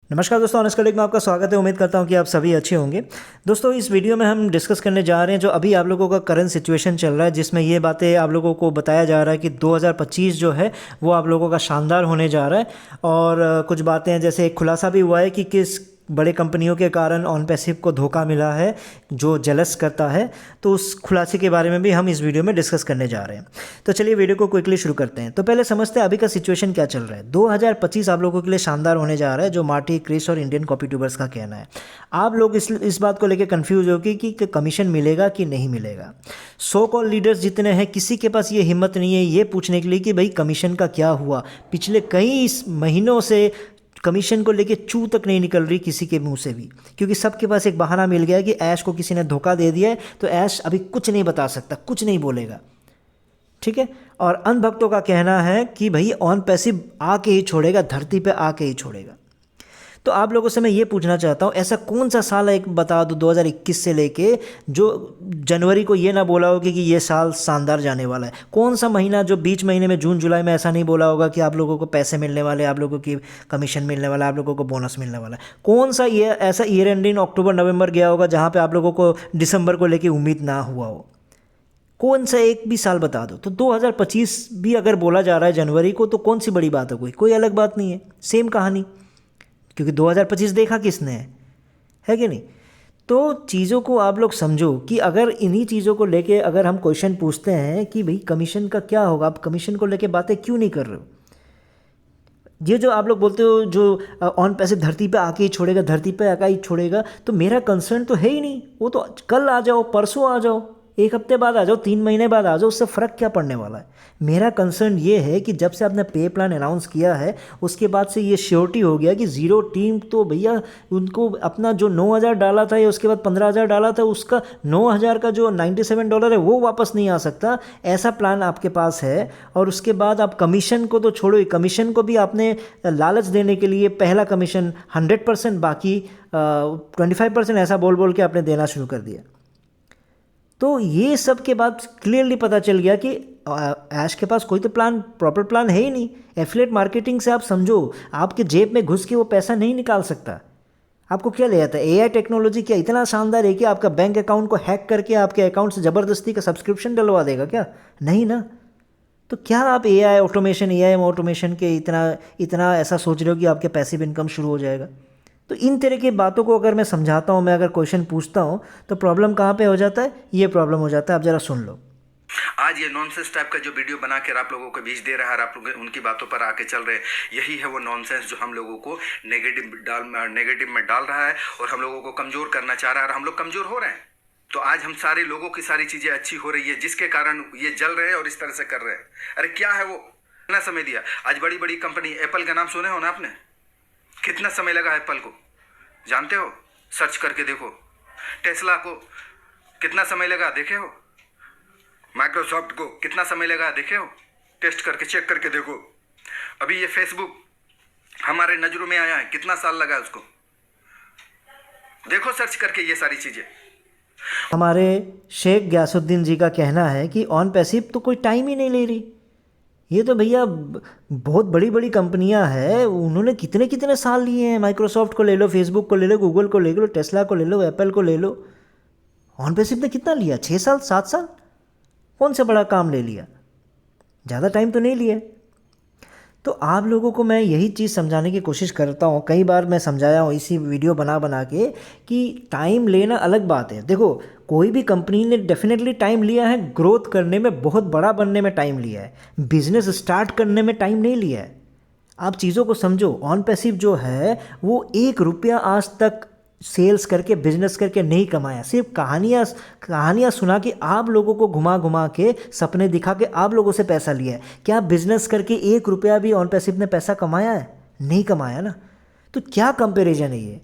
नमस्कार दोस्तों, honest colleague में आपका स्वागत है। उम्मीद करता हूं कि आप सभी अच्छे होंगे। दोस्तों, इस वीडियो में हम डिस्कस करने जा रहे हैं जो अभी आप लोगों का करंट सिचुएशन चल रहा है, जिसमें ये बातें आप लोगों को बताया जा रहा है कि 2025 जो है वो आप लोगों का शानदार होने जा रहा है। और कुछ बातें हैं, जैसे एक खुलासा भी हुआ है कि किस बड़े कंपनियों के कारण ऑन पैसिव को धोखा मिला है जो जेलस करता है। तो उस खुलासे के बारे में भी हम इस वीडियो में डिस्कस करने जा रहे हैं। तो चलिए वीडियो को क्विकली शुरू करते हैं। तो पहले समझते हैं अभी का सिचुएशन क्या चल रहा है। 2025 आप लोगों के लिए शानदार होने जा रहा है, जो मार्टी, क्रिस और इंडियन कॉपी ट्यूबर्स का कहना है। आप लोग इस बात को लेकर कंफ्यूज हो कि कमीशन मिलेगा कि नहीं मिलेगा। सो कॉल लीडर्स जितने हैं, किसी के पास ये हिम्मत नहीं है ये पूछने के लिए कि भाई कमीशन का क्या हुआ। पिछले कई महीनों से कमीशन को लेके चू तक नहीं निकल रही किसी के मुंह से भी, क्योंकि सबके पास एक बहाना मिल गया है कि ऐश को किसी ने धोखा दे दिया है, तो ऐश अभी कुछ नहीं बता सकता, कुछ नहीं बोलेगा। ठीक है। और अंधभक्तों का कहना है कि भाई ऑन पैसिव आके ही छोड़ेगा, धरती पे आके ही छोड़ेगा। तो आप लोगों से मैं ये पूछना चाहता हूँ, ऐसा कौन सा साल है एक बता दो 2021 से लेके जो जनवरी को ये ना बोला होगा कि ये साल शानदार जाने वाला है। कौन सा महीना जो बीच महीने में जून जुलाई में ऐसा नहीं बोला होगा कि आप लोगों को पैसे मिलने वाले, आप लोगों की कमीशन मिलने वाला, आप लोगों को बोनस मिलने वाला है। कौन सा ये ऐसा ईयर एंडिंग अक्टूबर नवंबर गया होगा जहाँ पर आप लोगों को दिसंबर को लेकर उम्मीद ना हुआ हो। कौन सा एक भी साल बता दो। तो 2025 भी अगर बोला जा रहा है जनवरी को, तो कौन सी बड़ी बात है? कोई अलग बात नहीं है, सेम कहानी। क्योंकि 2025 देखा किसने है कि नहीं। तो चीज़ों को आप लोग समझो कि अगर इन्हीं चीज़ों को लेके अगर हम क्वेश्चन पूछते हैं कि भाई कमीशन का क्या होगा, आप कमीशन को लेके बातें क्यों नहीं कर रहे हो। ये जो आप लोग बोलते हो जो ऑन पैसे धरती पे आके ही छोड़ेगा, धरती पे आके ही छोड़ेगा, तो मेरा कंसर्न तो है ही नहीं। वो तो कल आ जाओ, परसों आ जाओ, एक हफ्ते बाद आ जाओ, 3 महीने बाद आ जाओ, उससे फ़र्क क्या पड़ने वाला है। मेरा कंसर्न ये है कि जब से आपने पे प्लान अनाउंस किया है उसके बाद से ये श्योरिटी हो गया कि ज़ीरो टीम तो भैया उनको अपना जो 9,000 डाला था या उसके बाद 15,000 डाला था, उसका 9,000 का जो $97 है वो वापस नहीं आ सकता। ऐसा प्लान आपके पास है। और उसके बाद आप कमीशन को तो छोड़ो ही, कमीशन को भी आपने लालच देने के लिए पहला कमीशन 100%, बाकी 25% ऐसा बोल बोल के आपने देना शुरू कर दिया। तो ये सब के बाद क्लियरली पता चल गया कि ऐश के पास कोई तो प्लान, प्रॉपर प्लान है ही नहीं। एफिलिएट मार्केटिंग से आप समझो, आपके जेब में घुस के वो पैसा नहीं निकाल सकता। आपको क्या ले आता है? एआई टेक्नोलॉजी क्या इतना शानदार है कि आपका बैंक अकाउंट को हैक करके आपके अकाउंट से ज़बरदस्ती का सब्सक्रिप्शन डलवा देगा क्या? नहीं ना। तो क्या आप एआई ऑटोमेशन के इतना ऐसा सोच रहे हो कि आपके पैसिव इनकम शुरू हो जाएगा? तो इन तरह की बातों को अगर मैं समझाता हूँ, मैं अगर क्वेश्चन पूछता हूँ, तो प्रॉब्लम कहाँ पे हो जाता है? ये प्रॉब्लम हो जाता है। आप ज़रा सुन लो। आज ये नॉनसेंस टाइप का जो वीडियो बना कर आप लोगों को बीच दे रहा है, आप लोग उनकी बातों पर आके चल रहे हैं, यही है वो नॉनसेंस जो हम लोगों को नेगेटिव में डाल रहा है और हम लोगों को कमज़ोर करना चाह रहा है, और हम लोग कमज़ोर हो रहे हैं। तो आज हम सारे लोगों की सारी चीज़ें अच्छी हो रही है, जिसके कारण ये जल रहे हैं और इस तरह से कर रहे हैं। अरे क्या है वो, कितना समय दिया। आज बड़ी बड़ी कंपनी, एप्पल का नाम सुने हो ना आपने? कितना समय लगा एप्पल को, जानते हो? सर्च करके देखो। टेस्ला को कितना समय लगा, देखे हो? माइक्रोसॉफ्ट को कितना समय लगा, देखे हो? टेस्ट करके चेक करके देखो। अभी ये फेसबुक हमारे नजरों में आया है, कितना साल लगा उसको, देखो सर्च करके ये सारी चीजें। हमारे शेख गयासुद्दीन जी का कहना है कि ऑन पैसिव तो कोई टाइम ही नहीं ले रही। ये तो भैया बहुत बड़ी बड़ी कंपनियां हैं, उन्होंने कितने कितने साल लिए हैं। माइक्रोसॉफ्ट को ले लो, फेसबुक को ले लो, गूगल को ले लो, टेस्ला को ले लो, एप्पल को ले लो। ऑन पैसिव ने कितना लिया? 6 साल, 7 साल। कौन सा बड़ा काम ले लिया? ज़्यादा टाइम तो नहीं लिया। तो आप लोगों को मैं यही चीज़ समझाने की कोशिश करता हूँ, कई बार मैं समझाया हूँ इसी वीडियो बना बना के, कि टाइम लेना अलग बात है। देखो, कोई भी कंपनी ने डेफिनेटली टाइम लिया है, ग्रोथ करने में, बहुत बड़ा बनने में टाइम लिया है, बिजनेस स्टार्ट करने में टाइम नहीं लिया है। आप चीज़ों को समझो। ऑन पैसिव जो है वो 1 रुपया आज तक सेल्स करके, बिजनेस करके नहीं कमाया। सिर्फ कहानियाँ सुना के, आप लोगों को घुमा घुमा के, सपने दिखा के आप लोगों से पैसा लिया है। क्या बिजनेस करके 1 रुपया भी ऑन पैसिव ने पैसा कमाया है? नहीं कमाया ना। तो क्या कंपैरिजन है ये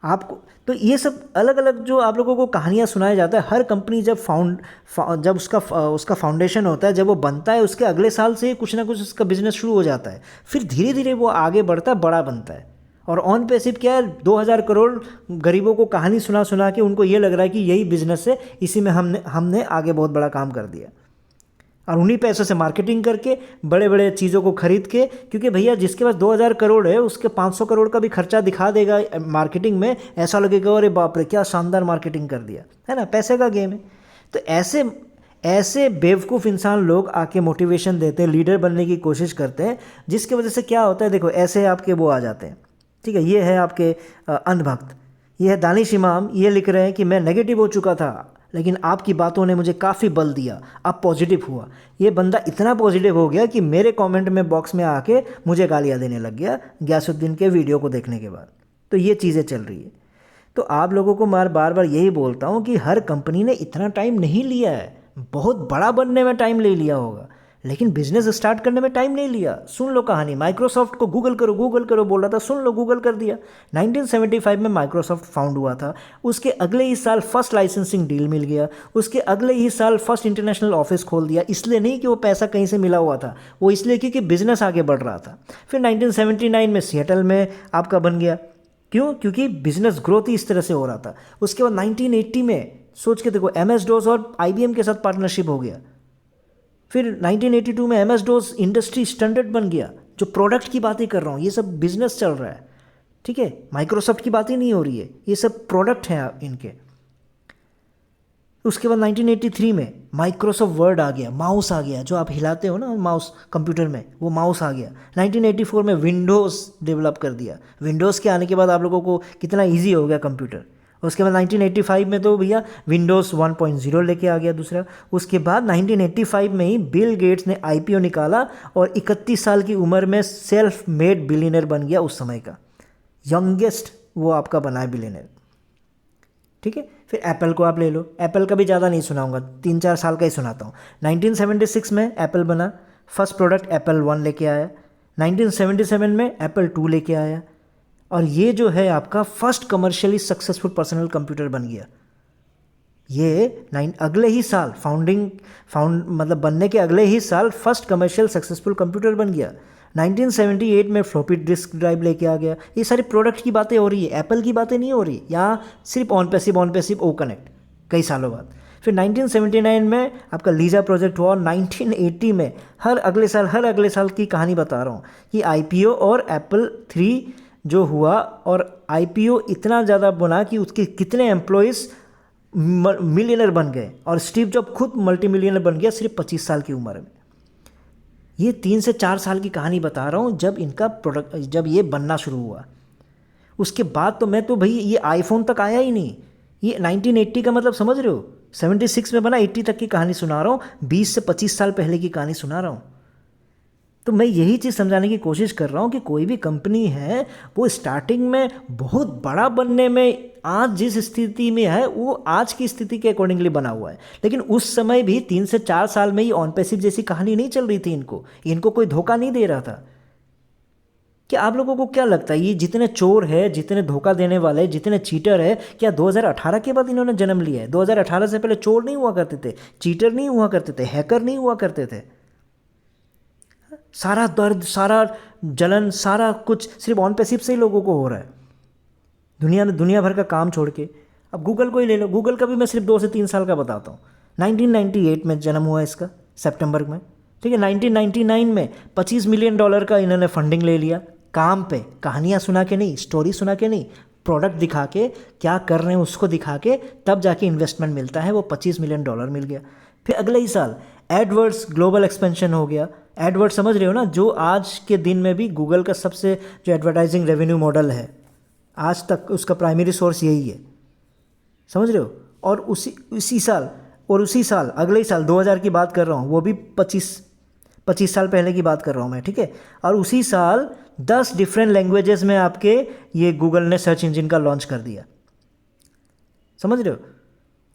आपको? तो ये सब अलग अलग जो आप लोगों को कहानियाँ सुनाया जाता है। हर कंपनी जब उसका फाउंडेशन होता है, जब वो बनता है, उसके अगले साल से कुछ ना कुछ उसका बिजनेस शुरू हो जाता है, फिर धीरे धीरे वो आगे बढ़ता है, बड़ा बनता है। और ऑन पैसिव क्या है? 2,000 करोड़ गरीबों को कहानी सुना सुना के उनको ये लग रहा है कि यही बिजनेस है, इसी में हमने आगे बहुत बड़ा काम कर दिया। और उन्हीं पैसों से मार्केटिंग करके बड़े बड़े चीज़ों को खरीद के, क्योंकि भैया जिसके पास 2000 करोड़ है उसके 500 करोड़ का भी खर्चा दिखा देगा मार्केटिंग में, ऐसा लगेगा अरे बाप रे क्या शानदार मार्केटिंग कर दिया, है ना, पैसे का गेम है। तो ऐसे ऐसे बेवकूफ़ इंसान लोग आके मोटिवेशन देते हैं, लीडर बनने की कोशिश करते हैं, जिसकी वजह से क्या होता है देखो, ऐसे आपके वो आ जाते हैं, ठीक है। ये है आपके अंधभक्त, ये है दानिश इमाम, ये लिख रहे हैं कि मैं नेगेटिव हो चुका था लेकिन आपकी बातों ने मुझे काफ़ी बल दिया, अब पॉजिटिव हुआ। ये बंदा इतना पॉजिटिव हो गया कि मेरे कमेंट में बॉक्स में आके मुझे गालियाँ देने लग गया गयासुद्दीन के वीडियो को देखने के बाद। तो ये चीज़ें चल रही है। तो आप लोगों को मैं बार बार यही बोलता हूँ कि हर कंपनी ने इतना टाइम नहीं लिया है, बहुत बड़ा बनने में टाइम ले लिया होगा लेकिन बिजनेस स्टार्ट करने में टाइम नहीं लिया। सुन लो कहानी, माइक्रोसॉफ्ट को गूगल करो बोल रहा था, सुन लो गूगल कर दिया। 1975 में माइक्रोसॉफ्ट फाउंड हुआ था, उसके अगले ही साल फर्स्ट लाइसेंसिंग डील मिल गया, उसके अगले ही साल फर्स्ट इंटरनेशनल ऑफिस खोल दिया। इसलिए नहीं कि वो पैसा कहीं से मिला हुआ था, वो इसलिए क्योंकि बिजनेस आगे बढ़ रहा था। फिर 1979 में सिएटल में आपका बन गया, क्यों? क्योंकि बिजनेस ग्रोथ ही इस तरह से हो रहा था। उसके बाद 1980 में सोच के देखो, MS DOS और IBM के साथ पार्टनरशिप हो गया। फिर 1982 में MS DOS इंडस्ट्री स्टैंडर्ड बन गया। जो प्रोडक्ट की बातें कर रहा हूँ ये सब बिजनेस चल रहा है, ठीक है, माइक्रोसॉफ्ट की बातें नहीं हो रही है, ये सब प्रोडक्ट हैं इनके। उसके बाद 1983 में माइक्रोसॉफ्ट वर्ड आ गया, माउस आ गया, जो आप हिलाते हो ना माउस कंप्यूटर में, वो माउस आ गया। 1984 में विंडोज़ डेवलप कर दिया। विंडोज़ के आने के बाद आप लोगों को कितना इजी हो गया कंप्यूटर। उसके बाद 1985 में तो भैया विंडोज़ 1.0 लेके आ गया दूसरा। उसके बाद 1985 में ही बिल गेट्स ने IPO निकाला और 31 साल की उम्र में सेल्फ मेड बिलियनर बन गया, उस समय का यंगेस्ट वो आपका बना है बिलियनर, ठीक है। फिर एप्पल को आप ले लो, एप्पल का भी ज़्यादा नहीं सुनाऊंगा, 3-4 साल का ही सुनाता हूँ। 1976 में एप्पल बना, फर्स्ट प्रोडक्ट एप्पल 1 लेके आया। 1977 में एप्पल 2 लेके आया और ये जो है आपका first commercially successful personal computer बन गया। ये अगले ही साल मतलब बनने के अगले ही साल फर्स्ट कमर्शियल सक्सेसफुल कंप्यूटर बन गया। 1978 में फ्लॉपी डिस्क ड्राइव लेके आ गया। ये सारी प्रोडक्ट की बातें हो रही है, एप्पल की बातें नहीं हो रही। यहाँ सिर्फ ऑन पैसिव ओ कनेक्ट कई सालों बाद। फिर 1979 में आपका लीजा प्रोजेक्ट हुआ और 1980 में हर अगले साल की कहानी बता रहा हूँ कि IPO और एप्पल 3 जो हुआ और IPO इतना ज़्यादा बना कि उसके कितने एम्प्लॉयज़ मिलियनर बन गए और स्टीव जॉब खुद मल्टी मिलियनर बन गया सिर्फ 25 साल की उम्र में। ये 3 से 4 साल की कहानी बता रहा हूँ जब इनका प्रोडक्ट जब ये बनना शुरू हुआ। उसके बाद तो मैं तो भाई ये आईफोन तक आया ही नहीं। ये 1980 का मतलब समझ रहे हो, 76 में बना, 80 तक की कहानी सुना रहा हूँ, 20 से 25 साल पहले की कहानी सुना रहा हूँ। तो मैं यही चीज़ समझाने की कोशिश कर रहा हूँ कि कोई भी कंपनी है वो स्टार्टिंग में बहुत बड़ा बनने में आज जिस स्थिति में है वो आज की स्थिति के अकॉर्डिंगली बना हुआ है, लेकिन उस समय भी 3 से 4 साल में ही ऑन पैसिव जैसी कहानी नहीं चल रही थी। इनको कोई धोखा नहीं दे रहा था। क्या आप लोगों को क्या लगता है ये जितने चोर है, जितने धोखा देने वाले, जितने चीटर है, क्या 2018 के बाद इन्होंने जन्म लिया है? 2018 से पहले चोर नहीं हुआ करते थे, चीटर नहीं हुआ करते थे, हैकर नहीं हुआ करते थे। सारा दर्द, सारा जलन, सारा कुछ सिर्फ ऑन पैसिव से ही लोगों को हो रहा है। दुनिया भर का काम छोड़ के अब गूगल को ही ले लो। गूगल का भी मैं सिर्फ 2 से 3 साल का बताता हूँ। 1998 में जन्म हुआ इसका, सितंबर में, ठीक है। 1999 में $25 मिलियन का इन्होंने फंडिंग ले लिया, काम पे, कहानियाँ सुना के नहीं, स्टोरी सुना के नहीं, प्रोडक्ट दिखा के, क्या कर रहे हैं उसको दिखा के, तब जाके इन्वेस्टमेंट मिलता है। वो $25 मिलियन मिल गया। फिर अगले ही साल एडवर्ड्स ग्लोबल एक्सपेंशन हो गया। एडवर्ड्स समझ रहे हो ना, जो आज के दिन में भी गूगल का सबसे जो एडवर्टाइजिंग रेवेन्यू मॉडल है आज तक, उसका प्राइमरी सोर्स यही है, समझ रहे हो। और उसी साल अगले ही साल 2000 की बात कर रहा हूँ, वो भी 25 साल पहले की बात कर रहा हूँ मैं, ठीक है। और उसी साल 10 डिफरेंट लैंग्वेजेस में आपके ये गूगल ने सर्च इंजन का लॉन्च कर दिया, समझ रहे हो।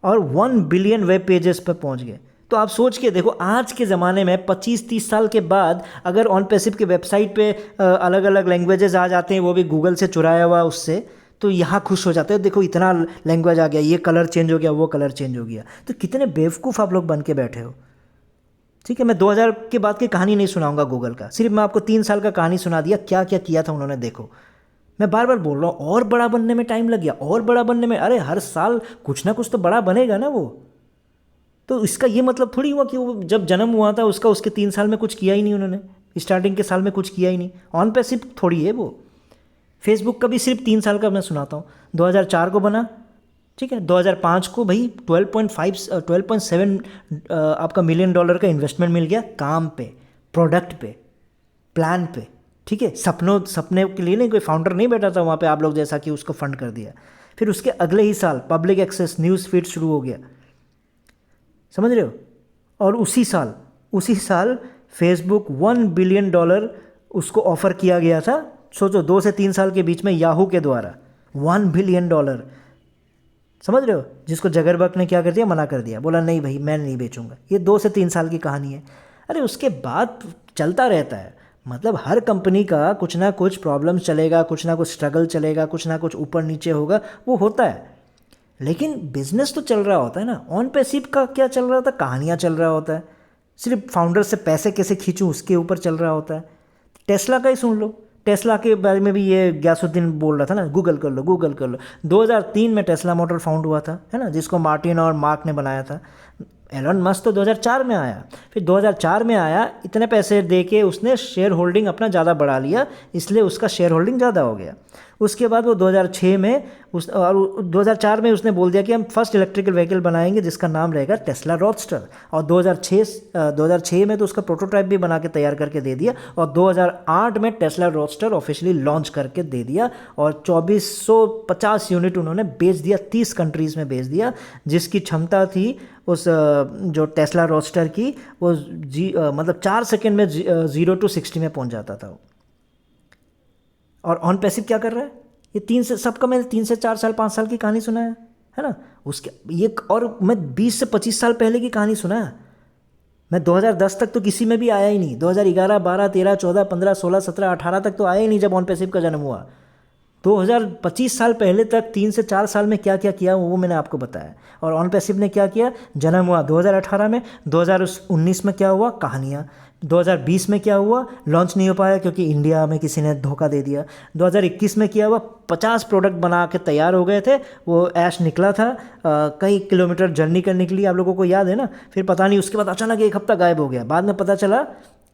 और 1 बिलियन वेब पेजेस पर पहुँच गए। तो आप सोच के देखो, आज के ज़माने में 25-30 साल के बाद अगर ऑन पैसिव के वेबसाइट पे अलग अलग लैंग्वेजेस आ जाते हैं, वो भी गूगल से चुराया हुआ उससे, तो यहाँ खुश हो जाते हैं, देखो इतना लैंग्वेज आ गया, ये कलर चेंज हो गया, वो कलर चेंज हो गया। तो कितने बेवकूफ़ आप लोग बन के बैठे हो, ठीक है। मैं 2000 के बाद की कहानी नहीं सुनाऊंगा गूगल का, सिर्फ मैं आपको 3 साल का कहानी सुना दिया, क्या क्या किया था उन्होंने। देखो मैं बार बार बोल रहा हूँ, और बड़ा बनने में टाइम लग गया, और बड़ा बनने में, अरे हर साल कुछ ना कुछ तो बड़ा बनेगा ना वो। तो इसका ये मतलब थोड़ी हुआ कि वो जब जन्म हुआ था उसका उसके 3 साल में कुछ किया ही नहीं उन्होंने, स्टार्टिंग के साल में कुछ किया ही नहीं। ऑन पैसिव थोड़ी है वो। फेसबुक का भी सिर्फ 3 साल का मैं सुनाता हूँ। 2004 को बना, ठीक है, 2005 को भाई 12.7 आपका मिलियन डॉलर का इन्वेस्टमेंट मिल गया काम पे, प्रोडक्ट पे, प्लान पे, ठीक है। सपने के लिए नहीं, कोई फाउंडर नहीं बैठा था वहाँ पे आप लोग जैसा कि उसको फंड कर दिया। फिर उसके अगले ही साल पब्लिक एक्सेस न्यूज़ फीड शुरू हो गया, समझ रहे हो। और उसी साल फेसबुक $1 बिलियन उसको ऑफ़र किया गया था। सोचो 2 से 3 साल के बीच में याहू के द्वारा $1 बिलियन, समझ रहे हो, जिसको जगरबर्ग ने क्या कर दिया, मना कर दिया, बोला नहीं भाई मैं नहीं बेचूंगा। ये 2 से 3 साल की कहानी है। अरे उसके बाद चलता रहता है, मतलब हर कंपनी का कुछ ना कुछ प्रॉब्लम्स चलेगा, कुछ ना कुछ स्ट्रगल चलेगा, कुछ ना कुछ ऊपर नीचे होगा, वो होता है। लेकिन बिजनेस तो चल रहा होता है ना। ऑन पैसिव का क्या चल रहा होता है, कहानियाँ चल रहा होता है, सिर्फ फाउंडर से पैसे कैसे खींचूँ उसके ऊपर चल रहा होता है। टेस्ला का ही सुन लो, टेस्ला के बारे में भी ये ग्यासुद्दीन बोल रहा था ना, गूगल कर लो। 2003 में टेस्ला मोटर फाउंड हुआ था, है ना, जिसको मार्टिन और मार्क ने बनाया था। एलन मस्क तो 2004 में आया। फिर 2004 में आया, इतने पैसे दे के उसने शेयर होल्डिंग अपना ज़्यादा बढ़ा लिया, इसलिए उसका शेयर होल्डिंग ज़्यादा हो गया। उसके बाद वो 2006 में और 2004 में उसने बोल दिया कि हम फर्स्ट इलेक्ट्रिकल व्हीकल बनाएंगे जिसका नाम रहेगा टेस्ला रॉडस्टर। और 2006 में तो उसका प्रोटोटाइप भी बना के तैयार करके दे दिया। और 2008 में टेस्ला रॉडस्टर ऑफिशियली लॉन्च करके दे दिया और 2450 यूनिट उन्होंने बेच दिया, 30 कंट्रीज़ में बेच दिया, जिसकी क्षमता थी उस जो टेस्ला रॉडस्टर की वो मतलब 4 सेकेंड में 0 to 60 में पहुंच जाता था। और ऑन पैसिव क्या कर रहा है, ये 3 से 4 साल 5 साल की कहानी सुना है ना। उसके ये और मैं 20 से 25 साल पहले की कहानी सुना है। मैं 2010 तक तो किसी में भी आया ही नहीं, 2011, 12, 13, 14, 15, 16, 17, 18 तक तो आया ही नहीं जब ऑन पैसिव का जन्म हुआ। 2025 साल पहले तक 3 से 4 साल में क्या क्या किया वो मैंने आपको बताया। और ऑन पैसिव ने क्या किया, जन्म हुआ 2018 में, 2019 में क्या हुआ, कहानियाँ, 2020 में क्या हुआ, लॉन्च नहीं हो पाया क्योंकि इंडिया में किसी ने धोखा दे दिया, 2021 में क्या हुआ, 50 प्रोडक्ट बना के तैयार हो गए थे, वो ऐश निकला था, कई किलोमीटर जर्नी करने के लिए, आप लोगों को याद है ना। फिर पता नहीं उसके बाद अचानक 1 हफ्ता गायब हो गया, बाद में पता चला,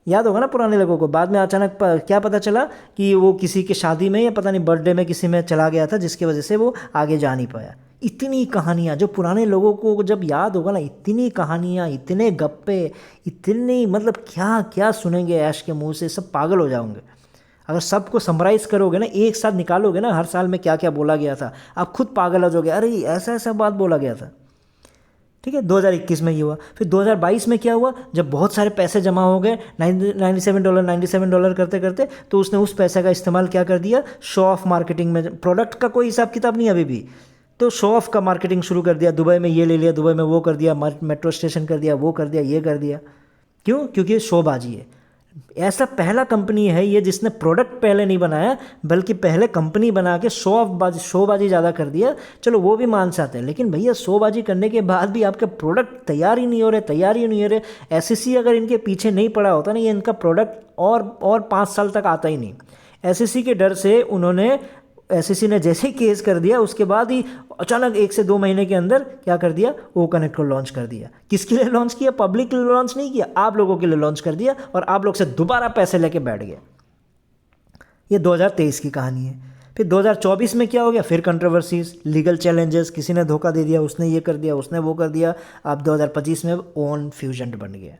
याद होगा ना पुराने लोगों को, बाद में अचानक क्या पता चला कि वो किसी की शादी में या पता नहीं बर्थडे में किसी में चला गया था, जिसकी वजह से वो आगे जा नहीं पाया। इतनी कहानियाँ जो पुराने लोगों को जब याद होगा ना, इतनी कहानियाँ, इतने गप्पे, इतनी मतलब क्या क्या सुनेंगे ऐश के मुंह से, सब पागल हो जाओगे। अगर सबको समराइज़ करोगे ना, एक साथ निकालोगे ना हर साल में क्या क्या बोला गया था, आप खुद पागल हो जाओगे, अरे ऐसा ऐसा बात बोला गया था, ठीक है। 2021 में ये हुआ। फिर 2022 में क्या हुआ, जब बहुत सारे पैसे जमा हो गए, $97 करते करते, तो उसने उस पैसे का इस्तेमाल क्या कर दिया, शो ऑफ मार्केटिंग में। प्रोडक्ट का कोई हिसाब किताब नहीं अभी भी, तो शो ऑफ का मार्केटिंग शुरू कर दिया। दुबई में ये ले लिया, दुबई में वो कर दिया, मेट्रो स्टेशन कर दिया, वो कर दिया, ये कर दिया। क्यों? क्योंकि शोबाजी है। ऐसा पहला कंपनी है ये जिसने प्रोडक्ट पहले नहीं बनाया, बल्कि पहले कंपनी बना के शोबाजी ज़्यादा कर दिया। चलो वो भी मान सकते हैं, लेकिन भैया शोबाजी करने के बाद भी आपके प्रोडक्ट तैयार ही नहीं हो रहे। एसएससी अगर इनके पीछे नहीं पड़ा होता ना, ये इनका प्रोडक्ट और 5 साल तक आता ही नहीं। एसएससी के डर से एसएससी ने जैसे ही केस कर दिया, उसके बाद ही अचानक 1 से 2 महीने के अंदर क्या कर दिया, ओ कनेक्ट को लॉन्च कर दिया। किसके लिए लॉन्च किया? पब्लिक के लिए लॉन्च नहीं किया, आप लोगों के लिए लॉन्च कर दिया, और आप लोग से दोबारा पैसे लेके बैठ गए। ये 2023 की कहानी है। फिर 2024 में क्या हो गया, फिर कंट्रोवर्सीज, लीगल चैलेंजेस, किसी ने धोखा दे दिया, उसने ये कर दिया, उसने वो कर दिया। अब 2025 में ऑन फ्यूजन बन गया।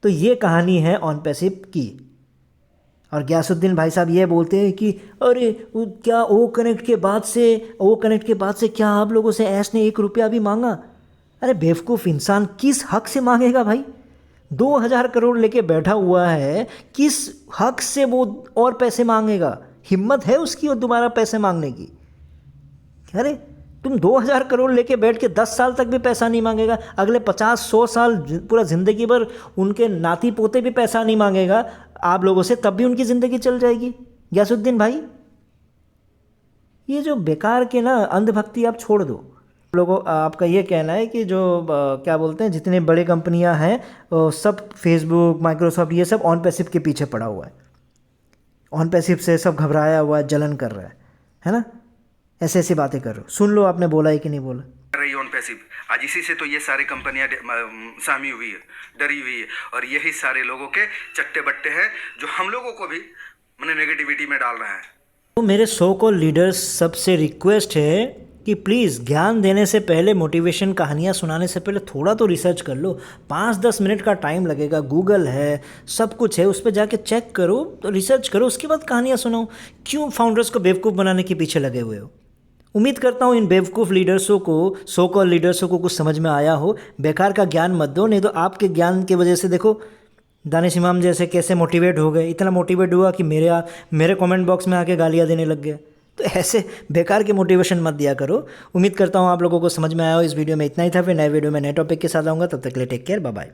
तो ये कहानी है ऑन पैसिव की। और ग्यासुद्दीन भाई साहब ये बोलते हैं कि अरे क्या ओ कनेक्ट के बाद से क्या आप लोगों से ऐश ने 1 रुपया भी मांगा? अरे बेवकूफ़ इंसान, किस हक से मांगेगा भाई? 2000 करोड़ लेके बैठा हुआ है, किस हक से वो और पैसे मांगेगा? हिम्मत है उसकी और दोबारा पैसे मांगने की? अरे तुम 2000 करोड़ लेके बैठ के 10 साल तक भी पैसा नहीं मांगेगा, अगले 50-100 साल पूरा ज़िंदगी भर उनके नाती पोते भी पैसा नहीं मांगेगा आप लोगों से, तब भी उनकी ज़िंदगी चल जाएगी। ग्यासुद्दीन भाई, ये जो बेकार के ना अंधभक्ति आप छोड़ दो। लोगों आपका ये कहना है कि जो क्या बोलते हैं, जितने बड़े कंपनियां हैं सब फेसबुक, माइक्रोसॉफ्ट, ये सब ऑन पैसिव के पीछे पड़ा हुआ है। ऑन पैसिव से सब घबराया हुआ है, जलन कर रहा है ना। ऐसी बातें कर रहे हो। सुन लो आपने बोला है कि नहीं बोला। कर रही है ऑन पैसिव। आज इसी से तो ये सारी कंपनियां सहमी हुई है, डरी हुई है, और यही सारे लोगों के चट्टे बट्टे हैं जो हम लोगों को भी मैंने नेगेटिविटी में डाल रहा है। तो मेरे सो कॉल लीडर्स सबसे रिक्वेस्ट है कि प्लीज़ ज्ञान देने से पहले, मोटिवेशन कहानियाँ सुनाने से पहले थोड़ा तो रिसर्च कर लो। 5-10 मिनट का टाइम लगेगा, गूगल है, सब कुछ है, उस पर जाके चेक करो, तो रिसर्च करो, उसके बाद कहानियाँ सुनाओ। क्यों फाउंडर्स को बेवकूफ़ बनाने के पीछे लगे हुए हो? उम्मीद करता हूँ इन बेवकूफ़ लीडर्सों को, सो कॉल लीडर्सों को कुछ समझ में आया हो। बेकार का ज्ञान मत दो, नहीं तो आपके ज्ञान की वजह से देखो दानिश इमाम जैसे कैसे मोटिवेट हो गए, इतना मोटिवेट हुआ कि मेरे कमेंट बॉक्स में आके गालियाँ देने लग गए। तो ऐसे बेकार के मोटिवेशन मत दिया करो। उम्मीद करता हूँ आप लोगों को समझ में आया हो। इस वीडियो में इतना ही था, फिर नए वीडियो में नए टॉपिक के साथ आऊँगा। तब तक के लिए टेक केयर, बाय बाय।